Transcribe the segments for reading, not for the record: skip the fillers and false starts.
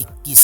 21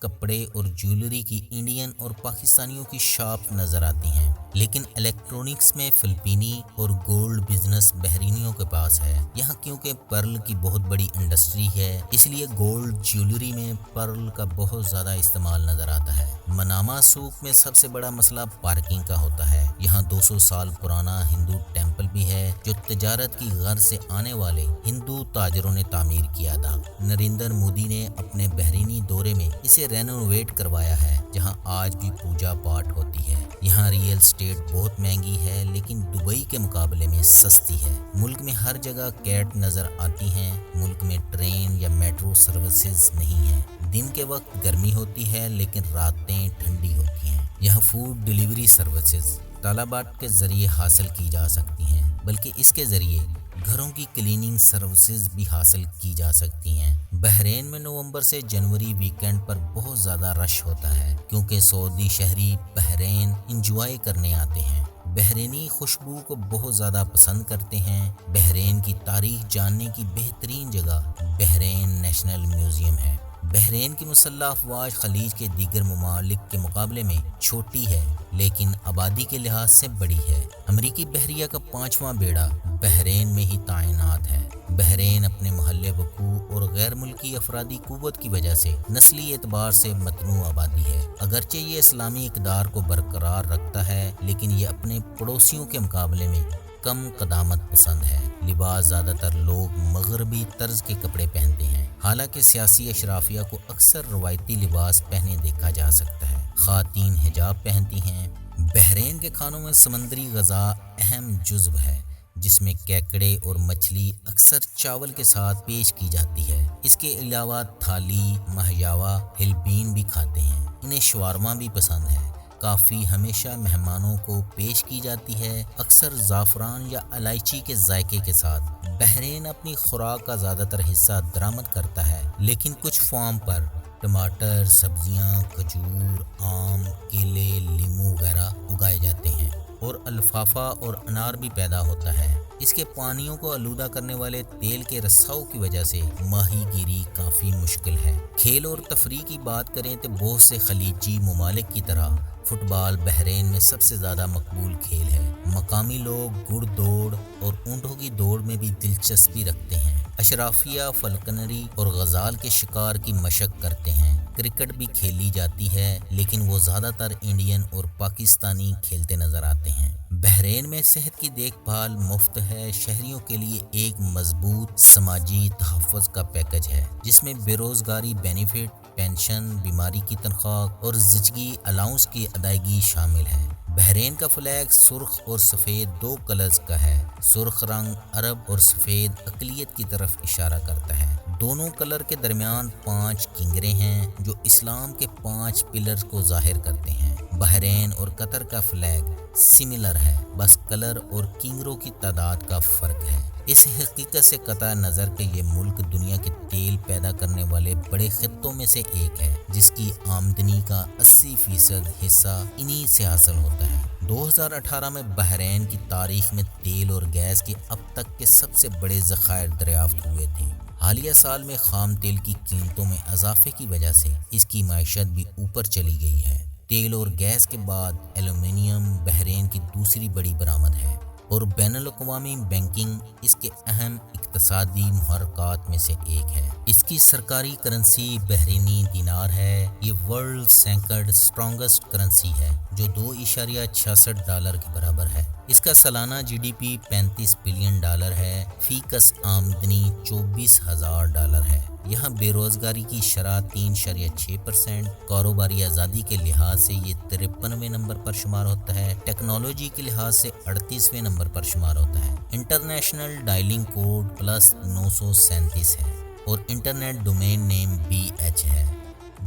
کپڑے اور جیولری کی انڈین اور پاکستانیوں کی شاپ نظر آتی ہیں، لیکن الیکٹرونکس میں فلپینی اور گولڈ بزنس بحرینیوں کے پاس ہے۔ یہاں کیونکہ پرل کی بہت بڑی انڈسٹری ہے، اس لیے گولڈ جیولری میں پرل کا بہت زیادہ استعمال نظر آتا ہے۔ منامہ سوق میں سب سے بڑا مسئلہ پارکنگ کا ہوتا ہے۔ یہاں 200 سال پرانا ہندو ٹیمپل بھی ہے جو تجارت کی غرض سے آنے والے ہندو تاجروں نے تعمیر کیا تھا۔ نریندر مودی نے اپنے بحرینی دورے میں اسے رینوویٹ کروایا ہے، جہاں آج بھی پوجا پاٹ ہوتی ہے۔ یہاں ریئل اسٹیٹ بہت مہنگی ہے، لیکن دبئی کے مقابلے میں سستی ہے۔ ملک میں ہر جگہ کیٹ نظر آتی ہیں۔ ملک میں ٹرین یا میٹرو سروسز نہیں ہیں۔ دن کے وقت گرمی ہوتی ہے، لیکن راتیں ٹھنڈی ہوتی ہیں۔ یہاں فوڈ ڈیلیوری سروسز طلبات کے ذریعے حاصل کی جا سکتی ہیں، بلکہ اس کے ذریعے گھروں کی کلیننگ سروسز بھی حاصل کی جا سکتی ہیں۔ بحرین میں نومبر سے جنوری ویکینڈ پر بہت زیادہ رش ہوتا ہے، کیونکہ سعودی شہری بحرین انجوائے کرنے آتے ہیں۔ بحرینی خوشبو کو بہت زیادہ پسند کرتے ہیں۔ بحرین کی تاریخ جاننے کی بہترین جگہ بحرین نیشنل میوزیم ہے۔ بحرین کی مسلح افواج خلیج کے دیگر ممالک کے مقابلے میں چھوٹی ہے، لیکن آبادی کے لحاظ سے بڑی ہے۔ امریکی بحریہ کا 5واں بیڑا بحرین میں ہی تعینات ہے۔ بحرین اپنے محل وقوع اور غیر ملکی افرادی قوت کی وجہ سے نسلی اعتبار سے متنوع آبادی ہے۔ اگرچہ یہ اسلامی اقدار کو برقرار رکھتا ہے، لیکن یہ اپنے پڑوسیوں کے مقابلے میں کم قدامت پسند ہے۔ لباس زیادہ تر لوگ مغربی طرز کے کپڑے پہنتے ہیں، حالانکہ سیاسی اشرافیہ کو اکثر روایتی لباس پہنے دیکھا جا سکتا ہے۔ خواتین حجاب پہنتی ہیں۔ بحرین کے کھانوں میں سمندری غذا اہم جزو ہے، جس میں کیکڑے اور مچھلی اکثر چاول کے ساتھ پیش کی جاتی ہے۔ اس کے علاوہ تھالی، مہیاوا، ہلبین بھی کھاتے ہیں۔ انہیں شوارما بھی پسند ہے۔ کافی ہمیشہ مہمانوں کو پیش کی جاتی ہے، اکثر زعفران یا الائچی کے ذائقے کے ساتھ۔ بحرین اپنی خوراک کا زیادہ تر حصہ درآمد کرتا ہے، لیکن کچھ فارم پر ٹماٹر، سبزیاں، کھجور، آم، کیلے، لیموں وغیرہ اگائے جاتے ہیں، اور الفافا اور انار بھی پیدا ہوتا ہے۔ اس کے پانیوں کو آلودہ کرنے والے تیل کے رساؤ کی وجہ سے ماہی گیری کافی مشکل ہے۔ کھیل اور تفریح کی بات کریں تو بہت سے خلیجی ممالک کی طرح فٹ بال بحرین میں سب سے زیادہ مقبول کھیل ہے۔ مقامی لوگ گھڑ دوڑ اور اونٹوں کی دوڑ میں بھی دلچسپی رکھتے ہیں۔ اشرافیہ فلکنری اور غزال کے شکار کی مشق کرتے ہیں۔ کرکٹ بھی کھیلی جاتی ہے، لیکن وہ زیادہ تر انڈین اور پاکستانی کھیلتے نظر آتے ہیں۔ بحرین میں صحت کی دیکھ بھال مفت ہے۔ شہریوں کے لیے ایک مضبوط سماجی تحفظ کا پیکج ہے، جس میں بے روزگاری بینیفٹ، پینشن، بیماری کی تنخواہ اور زچگی الاؤنس کی ادائیگی شامل ہے۔ بحرین کا فلیگ سرخ اور سفید 2 کلرز کا ہے۔ سرخ رنگ عرب اور سفید اقلیت کی طرف اشارہ کرتا ہے۔ دونوں کلر کے درمیان 5 کنگرے ہیں، جو اسلام کے 5 پلرز کو ظاہر کرتے ہیں۔ بحرین اور قطر کا فلیگ سملر ہے، بس کلر اور کنگروں کی تعداد کا فرق ہے۔ اس حقیقت سے قطع نظر کہ یہ ملک دنیا کے تیل پیدا کرنے والے بڑے خطوں میں سے ایک ہے، جس کی آمدنی کا 80% حصہ انہی سے حاصل ہوتا ہے۔ 2018 میں بحرین کی تاریخ میں تیل اور گیس کے اب تک کے سب سے بڑے ذخائر دریافت ہوئے تھے۔ حالیہ سال میں خام تیل کی قیمتوں میں اضافے کی وجہ سے اس کی معیشت بھی اوپر چلی گئی ہے۔ تیل اور گیس کے بعد ایلومینیم بحرین کی دوسری بڑی برآمد ہے، اور بین الاقوامی بینکنگ اس کے اہم اقتصادی محرکات میں سے ایک ہے۔ اس کی سرکاری کرنسی بحرینی دینار ہے۔ یہ ورلڈ سیکنڈ اسٹرانگسٹ کرنسی ہے، جو $2.66 کے برابر ہے۔ اس کا سالانہ جی ڈی پی $35 بلین ہے۔ فی کس آمدنی $24,000 ہے۔ یہاں بے روزگاری کی شرح 3.6%، کاروباری آزادی کے لحاظ سے یہ 53ویں نمبر پر شمار ہوتا ہے، ٹیکنالوجی کے لحاظ سے 38ویں نمبر پر شمار ہوتا ہے۔ انٹرنیشنل ڈائلنگ کوڈ +937 ہے، اور انٹرنیٹ ڈومین نیم BH ہے۔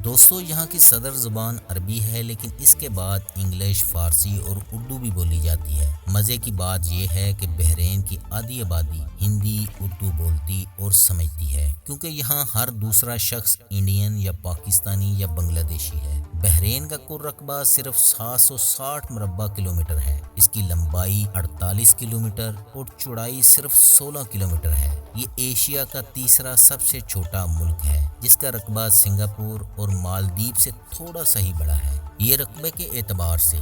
دوستو، یہاں کی صدر زبان عربی ہے، لیکن اس کے بعد انگلش، فارسی اور اردو بھی بولی جاتی ہے۔ مزے کی بات یہ ہے کہ بحرین کی آدھی آبادی ہندی، اردو بولتی اور سمجھتی ہے، کیونکہ یہاں ہر دوسرا شخص انڈین یا پاکستانی یا بنگلہ دیشی ہے۔ بحرین کا کل رقبہ صرف 760 مربع کلومیٹر ہے۔ اس کی لمبائی 48 کلومیٹر اور چوڑائی صرف 16 کلومیٹر ہے، یہ ایشیا کا تیسرا سب سے چھوٹا ملک ہے، جس کا رقبہ سنگاپور اور مالدیپ سے تھوڑا سا ہی بڑا ہے۔ یہ رقبے کے اعتبار سے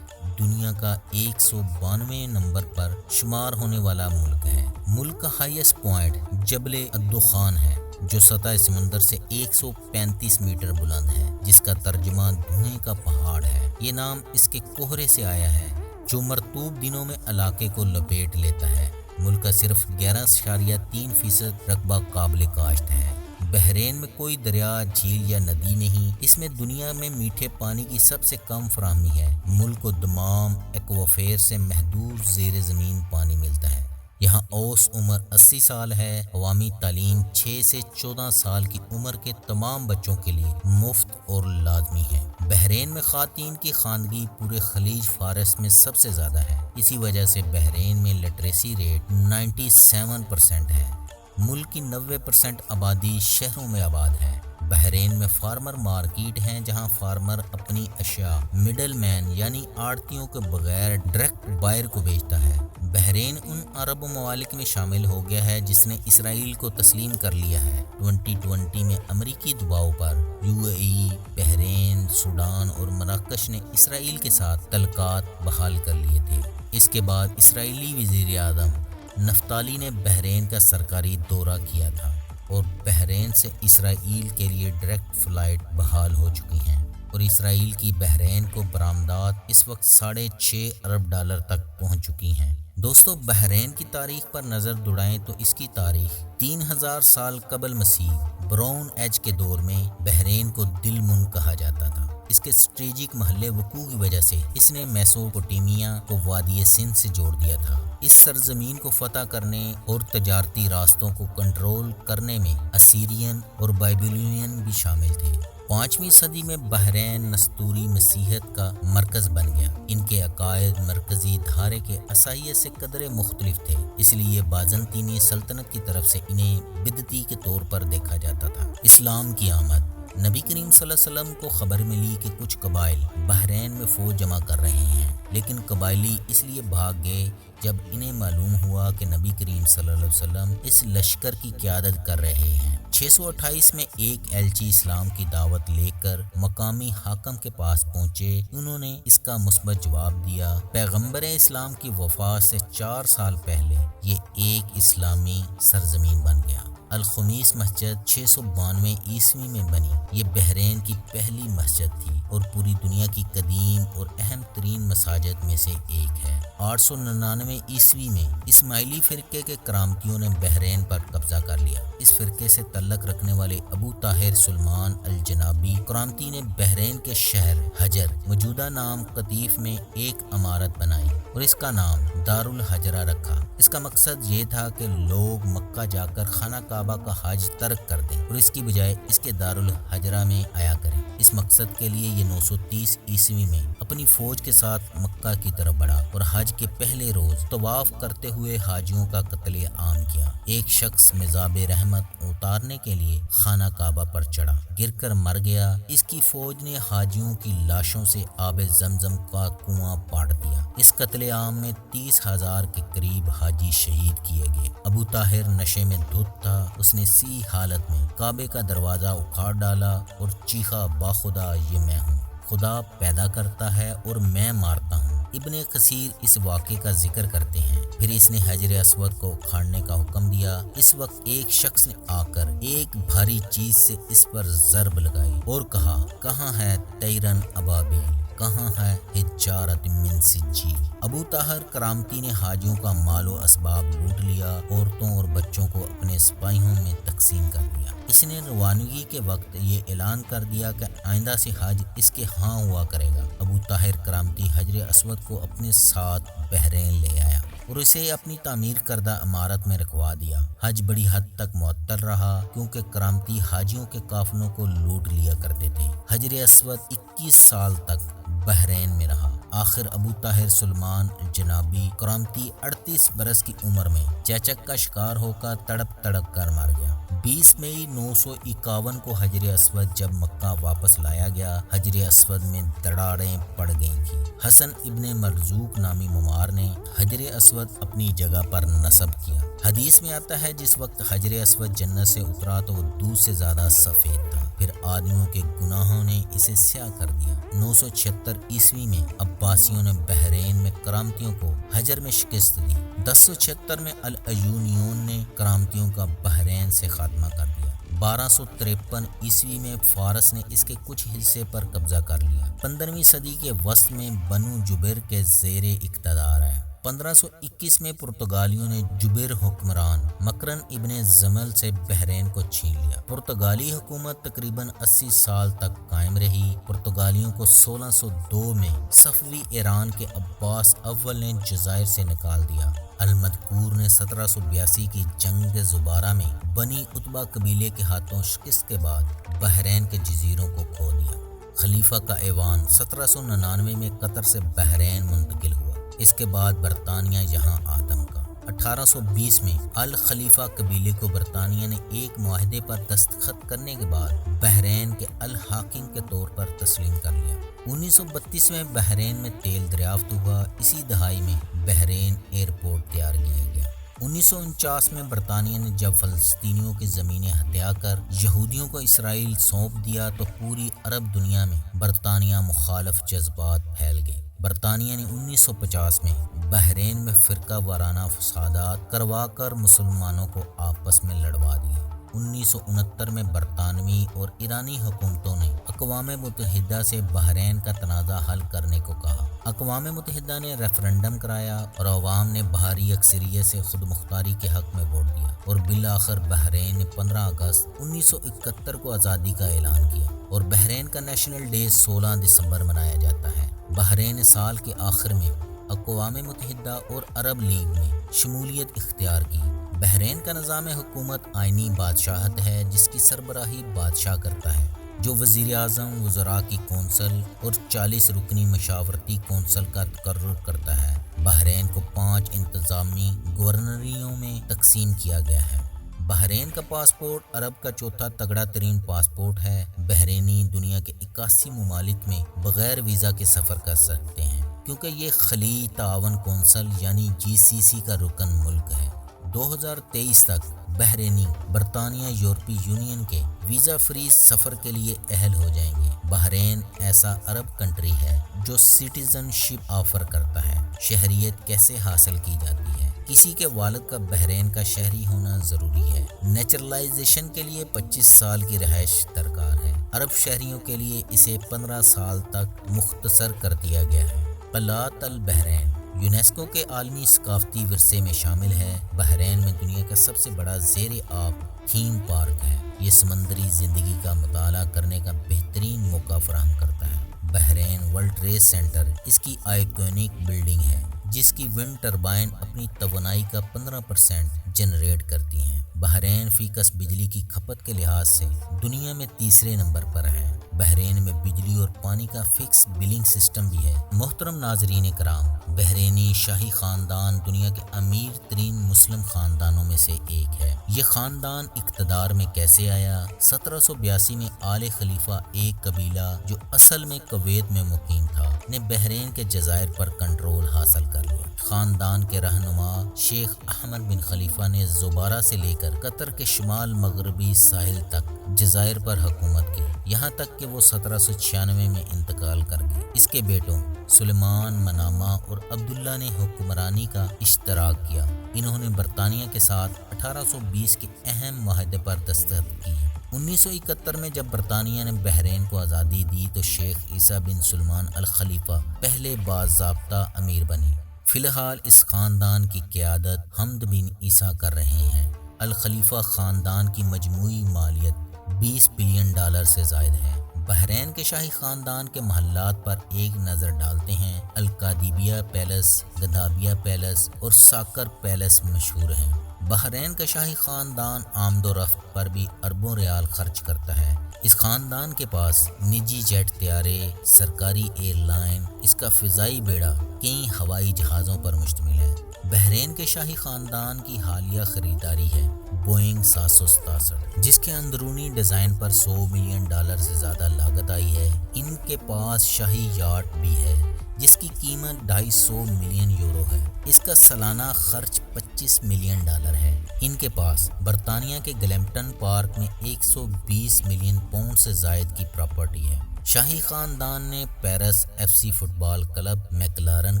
دنیا کا 192 نمبر پر شمار ہونے والا ملک ہے۔ ملک کا ہائیسٹ پوائنٹ جبل الدخان ہے، جو سطح سمندر سے 135 میٹر بلند ہے، جس کا ترجمہ دھوئیں کا پہاڑ ہے۔ یہ نام اس کے کوہرے سے آیا ہے، جو مرطوب دنوں میں علاقے کو لپیٹ لیتا ہے۔ ملک کا صرف 11.3% رقبہ قابل کاشت ہے۔ بحرین میں کوئی دریا، جھیل یا ندی نہیں۔ اس میں دنیا میں میٹھے پانی کی سب سے کم فراہمی ہے۔ ملک کو دمام ایکویفر سے محدود زیر زمین پانی ملتا ہے۔ یہاں اوسط عمر 80 سال ہے۔ عوامی تعلیم 6 سے 14 سال کی عمر کے تمام بچوں کے لیے مفت اور لازمی ہے۔ بحرین میں خواتین کی خواندگی پورے خلیج فارس میں سب سے زیادہ ہے۔ اسی وجہ سے بحرین میں لٹریسی ریٹ 97% ہے۔ ملک کی 90% آبادی شہروں میں آباد ہے۔ بحرین میں فارمر مارکیٹ ہیں، جہاں فارمر اپنی اشیاء مڈل مین یعنی آڑتیوں کے بغیر ڈائریکٹ بائر کو بیچتا ہے۔ بحرین ان عرب ممالک میں شامل ہو گیا ہے جس نے اسرائیل کو تسلیم کر لیا ہے۔ 2020 میں امریکی دباؤ پر UAE، بحرین، سوڈان اور مراکش نے اسرائیل کے ساتھ تعلقات بحال کر لیے تھے۔ اس کے بعد اسرائیلی وزیر اعظم نفتالی نے بحرین کا سرکاری دورہ کیا تھا، اور بحرین سے اسرائیل کے لیے ڈائریکٹ فلائٹ بحال ہو چکی ہیں، اور اسرائیل کی بحرین کو برآمدات اس وقت $6.5 ارب تک پہنچ چکی ہیں۔ دوستو، بحرین کی تاریخ پر نظر دوڑائیں تو اس کی تاریخ 3000 سال قبل مسیح براؤن ایج کے دور میں بحرین کو دل من کہا جاتا تھا۔ اس کے اسٹریٹجک محل وقوع کی وجہ سے اس نے میسوپوٹیمیا کو وادی سندھ سے جوڑ دیا تھا۔ اس سرزمین کو فتح کرنے اور تجارتی راستوں کو کنٹرول کرنے میں اسیرین اور بائبلونین بھی شامل تھے۔ 5ویں صدی میں بحرین نستوری مسیحیت کا مرکز بن گیا۔ ان کے عقائد مرکزی دھارے کے عیسائیت سے قدرے مختلف تھے، اس لیے بازنطینی سلطنت کی طرف سے انہیں بدعتی کے طور پر دیکھا جاتا تھا۔ اسلام کی آمد۔ نبی کریم صلی اللہ علیہ وسلم کو خبر ملی کہ کچھ قبائل بحرین میں فوج جمع کر رہے ہیں، لیکن قبائلی اس لیے بھاگ گئے جب انہیں معلوم ہوا کہ نبی کریم صلی اللہ علیہ وسلم اس لشکر کی قیادت کر رہے ہیں۔ 628 میں ایک ایلچی اسلام کی دعوت لے کر مقامی حاکم کے پاس پہنچے۔ انہوں نے اس کا مثبت جواب دیا۔ پیغمبر اسلام کی وفات سے 4 سال پہلے یہ ایک اسلامی سرزمین بن گیا۔ الخمیس مسجد 692 عیسوی میں بنی۔ یہ بحرین کی پہلی مسجد تھی اور پوری دنیا کی قدیم اور اہم ترین مساجد میں سے ایک ہے۔ 899 عیسوی میں اسماعیلی فرقے کے کرامتیوں نے بحرین پر قبضہ کر لیا۔ اس فرقے سے تعلق رکھنے والے ابو طاہر سلمان الجنابی کرامتی نے بحرین کے شہر حجر موجودہ نام قطیف میں ایک عمارت بنائی اور اس کا نام دار الحجرہ رکھا۔ اس کا مقصد یہ تھا کہ لوگ مکہ جا کر خانہ کعبہ کا حج ترک کر دیں اور اس کی بجائے اس کے دار الحجرہ میں آیا کریں۔ اس مقصد کے لیے یہ 930 عیسوی میں اپنی فوج کے ساتھ مکہ کی طرف بڑھا اور حج کے پہلے روز طواف کرتے ہوئے حاجیوں کا قتل عام کیا۔ ایک شخص مزاب رحمت اتارنے کے لیے خانہ کعبہ پر چڑھا، گر کر مر گیا۔ اس کی فوج نے حاجیوں کی لاشوں سے آب زمزم کا کنواں پاٹ دیا۔ اس قتل عام میں 30,000 کے قریب حاجی شہید کیے گئے۔ ابو طاہر نشے میں دھت تھا۔ اس نے اسی حالت میں کعبے کا دروازہ اکھاڑ ڈالا اور چیخا، باخدا یہ میں ہوں، خدا پیدا کرتا ہے اور میں مارتا ہوں۔ ابن کثیر اس واقعے کا ذکر کرتے ہیں۔ پھر اس نے حجر اسود کو اکھاڑنے کا حکم دیا۔ اس وقت ایک شخص نے آ کر ایک بھاری چیز سے اس پر ضرب لگائی اور کہا، کہاں ہے طیرن ابابیل، کہاں ہے حجارت من سجیل۔ ابو طاہر کرامتی نے حاجیوں کا مال و اسباب لوٹ لیا، عورتوں اور بچوں کو اپنے سپاہیوں میں تقسیم کر دیا۔ اس نے روانگی کے وقت یہ اعلان کر دیا کہ آئندہ سے حج اس کے ہاں ہوا کرے گا۔ ابو طاہر کرامتی حجر اسود کو اپنے ساتھ بحرین لے آیا اور اسے اپنی تعمیر کردہ عمارت میں رکھوا دیا۔ حج بڑی حد تک معطل رہا کیونکہ کرامتی حاجیوں کے قافلوں کو لوٹ لیا کرتے تھے۔ حجر اسود 21 سال تک بحرین میں رہا۔ آخر ابو طاہر سلمان جنابی کرامتی 38 برس کی عمر میں چیچک کا شکار ہو کر تڑپ تڑپ کر مر گیا۔ 20 مئی 951 کو حجر اسود جب مکہ واپس لایا گیا، حجر اسود میں دراڑیں پڑ گئی تھیں۔ حسن ابن مرزوق نامی ممار نے حجر اسود اپنی جگہ پر نصب کیا۔ حدیث میں آتا ہے جس وقت حجر اسود جنت سے اترا تو وہ دودھ سے زیادہ سفید تھا، پھر آدمیوں کے گناہوں نے اسے سیاہ کر دیا۔ 976 عیسوی میں عباسیوں نے بحرین میں کرامتیوں کو حجر میں شکست دی۔ 1076 میں الایونیون نے کرامتیوں کا بحرین سے خاتمہ کر دیا۔ 1253 عیسوی میں فارس نے اس کے کچھ حصے پر قبضہ کر لیا۔ 15ویں صدی کے وسط میں بنو جبیر کے زیر اقتدار ہے۔ 1521 میں پرتگالیوں نے جبیر حکمران مکرن ابن زمل سے بحرین کو چھین لیا۔ پرتگالی حکومت تقریباً 80 سال تک قائم رہی۔ پرتگالیوں کو 1602 میں صفوی ایران کے عباس اول نے جزائر سے نکال دیا۔ المذکور نے 1782 کی جنگ زبارہ میں بنی عتبہ قبیلے کے ہاتھوں شکست کے بعد بحرین کے جزیروں کو کھو دیا۔ خلیفہ کا ایوان 1799 میں قطر سے بحرین منتقل ہوا۔ اس کے بعد برطانیہ یہاں آ دھمکا۔ 1820 میں الخلیفہ قبیلے کو برطانیہ نے ایک معاہدے پر دستخط کرنے کے بعد بحرین کے الحاکم کے طور پر تسلیم کر لیا۔ 1932 میں بحرین میں تیل دریافت ہوا۔ اسی دہائی میں بحرین ایئرپورٹ تیار کیا گیا۔ 1949 میں برطانیہ نے جب فلسطینیوں کی زمینیں ہتھیا کر یہودیوں کو اسرائیل سونپ دیا تو پوری عرب دنیا میں برطانیہ مخالف جذبات پھیل گئے۔ برطانیہ نے 1950 میں بحرین میں فرقہ وارانہ فسادات کروا کر مسلمانوں کو آپس میں لڑوا دیا۔ 1969 میں برطانوی اور ایرانی حکومتوں نے اقوام متحدہ سے بحرین کا تنازع حل کرنے کو کہا۔ اقوام متحدہ نے ریفرنڈم کرایا اور عوام نے بھاری اکثریت سے خود مختاری کے حق میں ووٹ دیا اور بالآخر بحرین نے 15 اگست 1971 کو آزادی کا اعلان کیا اور بحرین کا نیشنل ڈے 16 دسمبر منایا جاتا ہے۔ بحرین نے سال کے آخر میں اقوام متحدہ اور عرب لیگ میں شمولیت اختیار کی۔ بحرین کا نظام حکومت آئینی بادشاہت ہے جس کی سربراہی بادشاہ کرتا ہے، جو وزیر اعظم، وزراء کی کونسل اور 40 رکنی مشاورتی کونسل کا تقرر کرتا ہے۔ بحرین کو 5 انتظامی گورنریوں میں تقسیم کیا گیا ہے۔ بحرین کا پاسپورٹ عرب کا چوتھا تگڑا ترین پاسپورٹ ہے۔ بحرینی دنیا کے 81 ممالک میں بغیر ویزا کے سفر کر سکتے ہیں کیونکہ یہ خلیج تعاون کونسل یعنی GCC کا رکن ملک ہے۔ 2023 تک بحرینی برطانیہ یورپی یونین کے ویزا فری سفر کے لیے اہل ہو جائیں گے۔ بحرین ایسا عرب کنٹری ہے جو سٹیزن شپ آفر کرتا ہے۔ شہریت کیسے حاصل کی جاتی ہے؟ کسی کے والد کا بحرین کا شہری ہونا ضروری ہے۔ نیچرلائزیشن کے لیے 25 سال کی رہائش درکار ہے۔ عرب شہریوں کے لیے اسے 15 سال تک مختصر کر دیا گیا ہے۔ قلعۃ البحرین یونیسکو کے عالمی ثقافتی ورثے میں شامل ہے۔ بحرین میں دنیا کا سب سے بڑا زیر آب تھیم پارک ہے۔ یہ سمندری زندگی کا مطالعہ کرنے کا بہترین موقع فراہم کرتا ہے۔ بحرین ورلڈ ٹریڈ سینٹر اس کی آئیکونک بلڈنگ ہے جس کی ونڈ ٹربائن اپنی توانائی کا 15% جنریٹ کرتی ہیں۔ بحرین فی کس بجلی کی کھپت کے لحاظ سے دنیا میں تیسرے نمبر پر ہے۔ بحرین میں بجلی اور پانی کا فکس بلنگ سسٹم بھی ہے۔ محترم ناظرین کرام، بحرینی شاہی خاندان دنیا کے امیر ترین مسلم خاندانوں میں سے ایک ہے۔ یہ خاندان اقتدار میں کیسے آیا؟ 1782 میں آل خلیفہ ایک قبیلہ جو اصل میں کویت میں مقیم تھا نے بحرین کے جزائر پر کنٹرول حاصل کر لیا۔ خاندان کے رہنما شیخ احمد بن خلیفہ نے زبارہ سے لے کر قطر کے شمال مغربی ساحل تک جزائر پر حکومت کی، یہاں تک کہ وہ 1796 میں انتقال کر گئے۔ اس کے بیٹوں سلیمان، منامہ اور عبداللہ نے حکمرانی کا اشتراک کیا۔ انہوں نے برطانیہ کے ساتھ 1820 کے اہم معاہدے پر دستخط کی۔ 1971 میں جب برطانیہ نے بحرین کو آزادی دی تو شیخ عیسیٰ بن سلمان الخلیفہ پہلے باضابطہ امیر بنے۔ فی الحال اس خاندان کی قیادت حمد بن عیسیٰ کر رہے ہیں۔ الخلیفہ خاندان کی مجموعی مالیت $20 بلین سے زائد ہے۔ بحرین کے شاہی خاندان کے محلات پر ایک نظر ڈالتے ہیں۔ القادیبیہ پیلس، گدابیہ پیلس اور ساکر پیلس مشہور ہیں۔ بحرین کا شاہی خاندان آمد و رفت پر بھی اربوں ریال خرچ کرتا ہے۔ اس خاندان کے پاس نجی جیٹ طیارے، سرکاری ایئر لائن، اس کا فضائی بیڑا کئی ہوائی جہازوں پر مشتمل ہے۔ بحرین کے شاہی خاندان کی حالیہ خریداری ہے بوئنگ 767، جس کے اندرونی ڈیزائن پر $100 ملین سے زیادہ لاگت آئی ہے۔ ان کے پاس شاہی یاٹ بھی ہے جس کی قیمت $250 ملین ہے۔ اس کا سالانہ خرچ $25 ملین ہے۔ ان کے پاس برطانیہ کے گلیمپٹن پارک میں 120 ملین پاؤنڈ سے زائد کی پراپرٹی ہے۔ شاہی خاندان نے پیرس FC فٹ بال کلب، میکلارن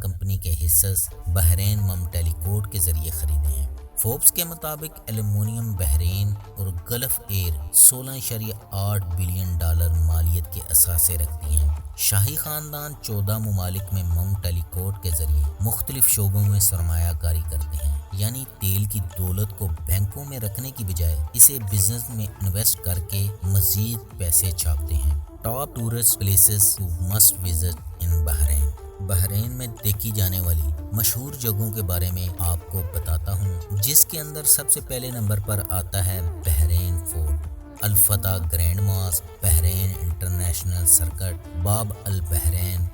کمپنی کے حصص بحرین ممٹیلی کوڈ کے ذریعے خریدے ہیں۔ فوربس کے مطابق ایلومینیم بحرین اور گلف ایئر $16.8 بلین مالیت کے اثاثے رکھتی ہیں۔ شاہی خاندان 14 ممالک میں ممٹیلی کوڈ کے ذریعے مختلف شعبوں میں سرمایہ کاری کرتے ہیں، یعنی تیل کی دولت کو بینکوں میں رکھنے کی بجائے اسے بزنس میں انویسٹ کر کے مزید پیسے چھاپتے ہیں۔ Top tourist places to must visit in Bahrain. Bahrain میں دیکھی جانے والی مشہور جگہوں کے بارے میں آپ کو بتاتا ہوں، جس کے اندر سب سے پہلے نمبر پر آتا ہے Bahrain fort, Al Fateh grand mosque, Bahrain international circuit, Bab Al Bahrain,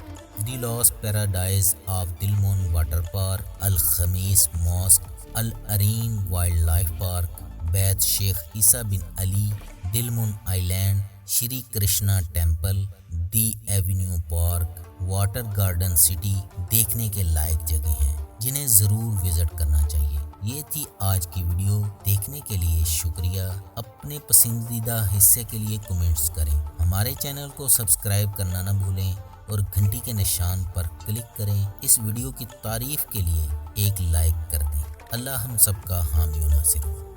the lost paradise of Dilmun water park, Al Khamis mosque, Al Areen wild life park, Beit Sheikh Isa bin Ali, Dilmun island, Shri Krishna temple, the avenue park, water garden city دیکھنے کے لائق جگہ ہیں جنہیں ضرور visit کرنا چاہیے۔ یہ تھی آج کی ویڈیو، دیکھنے کے لیے شکریہ۔ اپنے پسندیدہ حصے کے لیے کمنٹس کریں، ہمارے چینل کو سبسکرائب کرنا نہ بھولیں اور گھنٹی کے نشان پر کلک کریں۔ اس ویڈیو کی تعریف کے لیے ایک لائک کر دیں۔ اللہ ہم سب کا حامی و ناصر ہو۔